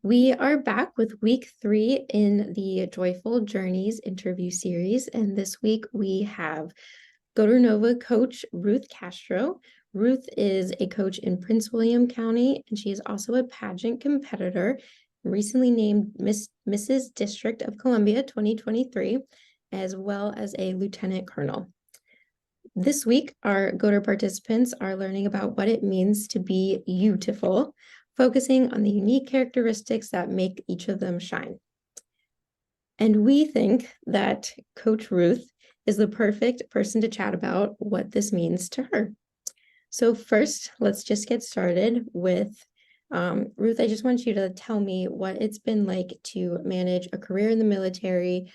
We are back with week 3 in the Joyful Journeys interview series. And this week we have Nova coach Ruth Castro. Ruth is a coach in Prince William County, and she is also a pageant competitor, recently named Mrs. District of Columbia 2023, as well as a lieutenant colonel. This week, our GOATR participants are learning about what it means to be beautiful, focusing on the unique characteristics that make each of them shine. And we think that Coach Ruth is the perfect person to chat about what this means to her. So first, let's just get started with Ruth. I just want you to tell me what it's been like to manage a career in the military,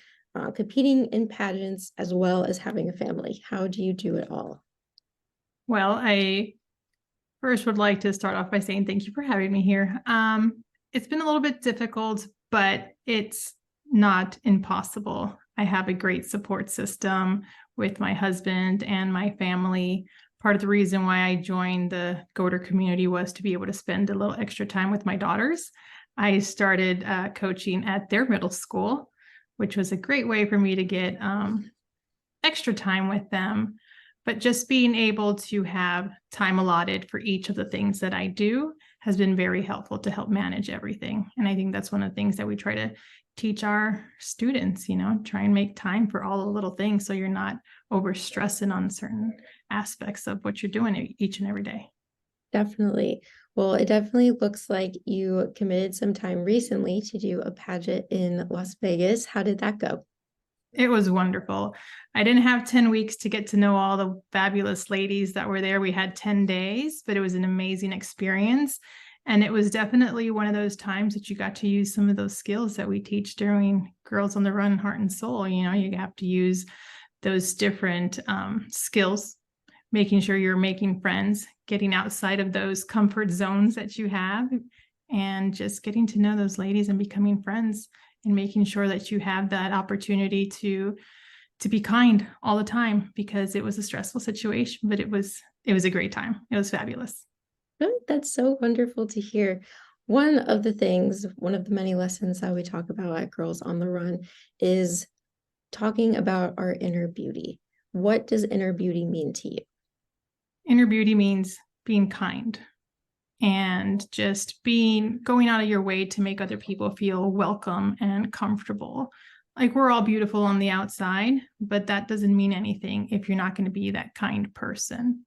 competing in pageants, as well as having a family. How do you do it all? Well, I first would like to start off by saying thank you for having me here. It's been a little bit difficult, but it's not impossible. I have a great support system with my husband and my family. Part of the reason why I joined the GOATR community was to be able to spend a little extra time with my daughters. I started coaching at their middle school, which was a great way for me to get extra time with them. But just being able to have time allotted for each of the things that I do has been very helpful to help manage everything. And I think that's one of the things that we try to teach our students, try and make time for all the little things so you're not over stressing on certain aspects of what you're doing each and every day. Definitely. Well, it definitely looks like you committed some time recently to do a pageant in Las Vegas. How did that go? It was wonderful. I didn't have 10 weeks to get to know all the fabulous ladies that were there. We had 10 days, but it was an amazing experience. And it was definitely one of those times that you got to use some of those skills that we teach during Girls on the Run, Heart and Soul. You have to use those different skills, making sure you're making friends, getting outside of those comfort zones that you have, and just getting to know those ladies and becoming friends, and making sure that you have that opportunity to be kind all the time, because it was a stressful situation, but it was a great time. It was fabulous. That's so wonderful to hear. One of the many lessons that we talk about at Girls on the Run is talking about our inner beauty. What does inner beauty mean to you? Inner beauty means being kind and just going out of your way to make other people feel welcome and comfortable. Like, we're all beautiful on the outside, but that doesn't mean anything if you're not going to be that kind person.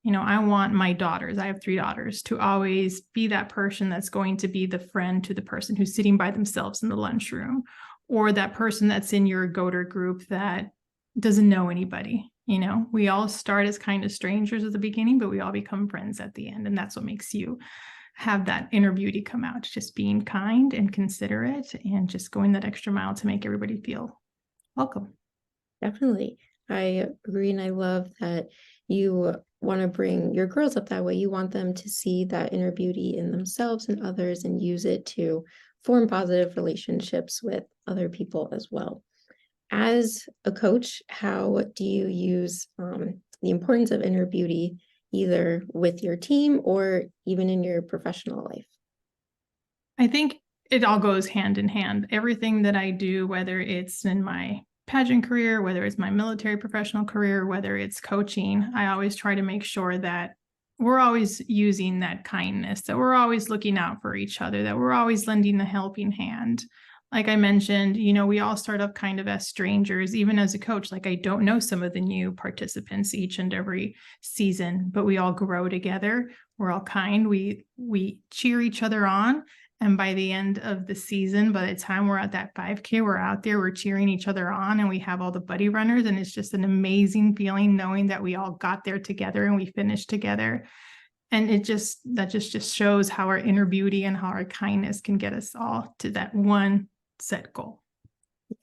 I want my daughters, I have 3 daughters, to always be that person that's going to be the friend to the person who's sitting by themselves in the lunchroom, or that person that's in your GOATR group that doesn't know anybody. We all start as kind of strangers at the beginning, but we all become friends at the end. And that's what makes you have that inner beauty come out, just being kind and considerate and just going that extra mile to make everybody feel welcome. Definitely. I agree. And I love that you want to bring your girls up that way. You want them to see that inner beauty in themselves and others and use it to form positive relationships with other people as well. As a coach, how do you use the importance of inner beauty either with your team or even in your professional life? I think it all goes hand in hand. Everything that I do, whether it's in my pageant career, whether it's my military professional career, whether it's coaching, I always try to make sure that we're always using that kindness, that we're always looking out for each other, that we're always lending a helping hand. Like I mentioned, we all start off kind of as strangers. Even as a coach, like, I don't know some of the new participants each and every season, but we all grow together. We're all kind. We cheer each other on. And by the end of the season, by the time we're at that 5K, we're out there, we're cheering each other on, and we have all the buddy runners. And it's just an amazing feeling knowing that we all got there together and we finished together. And that just shows how our inner beauty and how our kindness can get us all to that one set goal.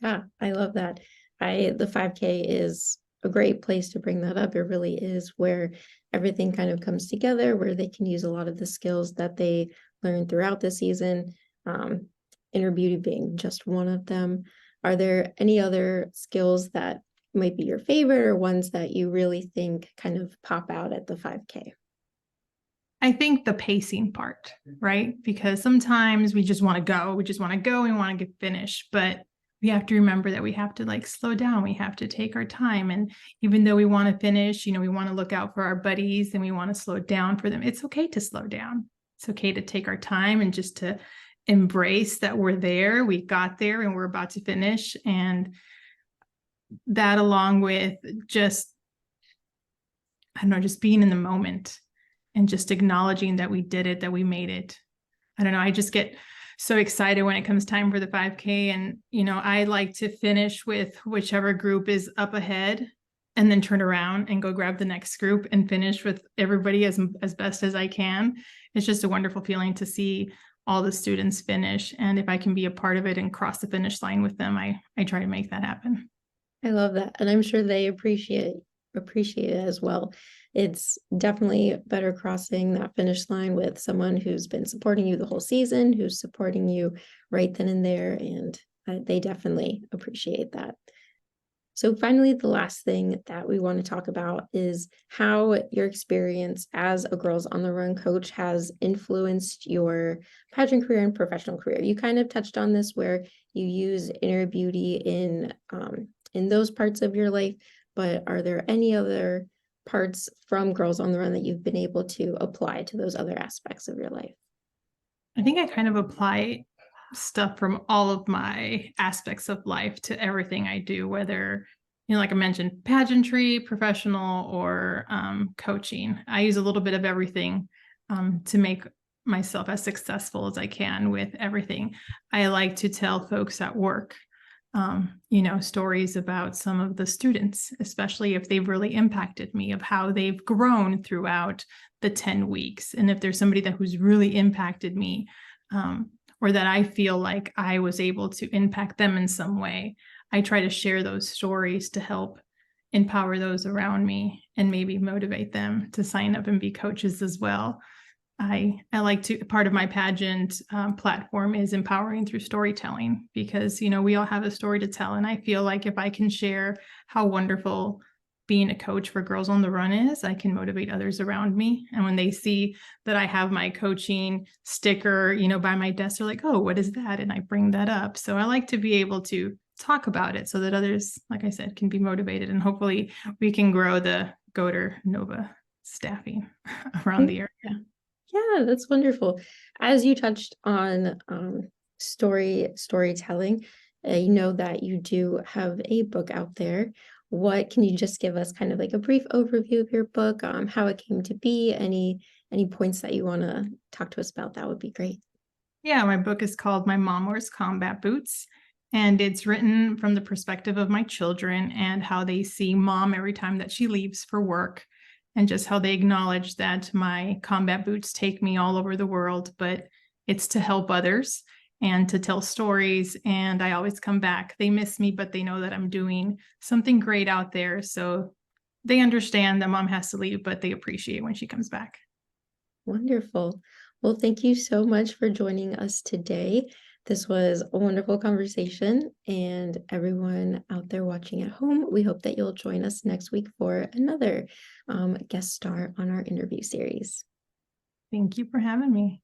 Yeah, I love that. The 5K is a great place to bring that up. It really is where everything kind of comes together, where they can use a lot of the skills that they learned throughout the season, inner beauty being just one of them. Are there any other skills that might be your favorite or ones that you really think kind of pop out at the 5K? I think the pacing part, right? Because sometimes we just want to go, we want to get finished, but we have to remember that we have to like slow down. We have to take our time. And even though we want to finish, we want to look out for our buddies and we want to slow down for them. It's okay to slow down. It's okay to take our time and just to embrace that we're there, we got there and we're about to finish. And that along with just, I don't know, just being in the moment and just acknowledging that we did it, that we made it. I don't know. I just get so excited when it comes time for the 5K. And, I like to finish with whichever group is up ahead and then turn around and go grab the next group and finish with everybody as best as I can. It's just a wonderful feeling to see all the students finish. And if I can be a part of it and cross the finish line with them, I try to make that happen. I love that. And I'm sure they appreciate it as well. It's definitely better crossing that finish line with someone who's been supporting you the whole season, who's supporting you right then and there. And they definitely appreciate that. So finally, the last thing that we want to talk about is how your experience as a Girls on the Run coach has influenced your pageant career and professional career. You kind of touched on this where you use inner beauty in those parts of your life, but are there any other parts from Girls on the Run that you've been able to apply to those other aspects of your life? I think I kind of apply stuff from all of my aspects of life to everything I do, whether, like I mentioned, pageantry, professional, or coaching. I use a little bit of everything to make myself as successful as I can with everything. I like to tell folks at work, stories about some of the students, especially if they've really impacted me, of how they've grown throughout the 10 weeks. And if there's somebody who's really impacted me, or that I feel like I was able to impact them in some way, I try to share those stories to help empower those around me and maybe motivate them to sign up and be coaches as well. I like to, part of my pageant platform is empowering through storytelling, because, we all have a story to tell. And I feel like if I can share how wonderful being a coach for Girls on the Run is, I can motivate others around me. And when they see that I have my coaching sticker, by my desk, they're like, oh, what is that? And I bring that up. So I like to be able to talk about it so that others, like I said, can be motivated, and hopefully we can grow the GOATR Nova staffing around the area. Yeah, that's wonderful. As you touched on storytelling, that you do have a book out there. What can you just give us kind of like a brief overview of your book, how it came to be, any points that you want to talk to us about? That would be great. Yeah, my book is called My Mom Wears Combat Boots, and it's written from the perspective of my children and how they see mom every time that she leaves for work, and just how they acknowledge that my combat boots take me all over the world, but it's to help others and to tell stories. And I always come back. They miss me, but they know that I'm doing something great out there. So they understand that mom has to leave, but they appreciate when she comes back. Wonderful. Well, thank you so much for joining us today. This was a wonderful conversation, and everyone out there watching at home, we hope that you'll join us next week for another guest star on our interview series. Thank you for having me.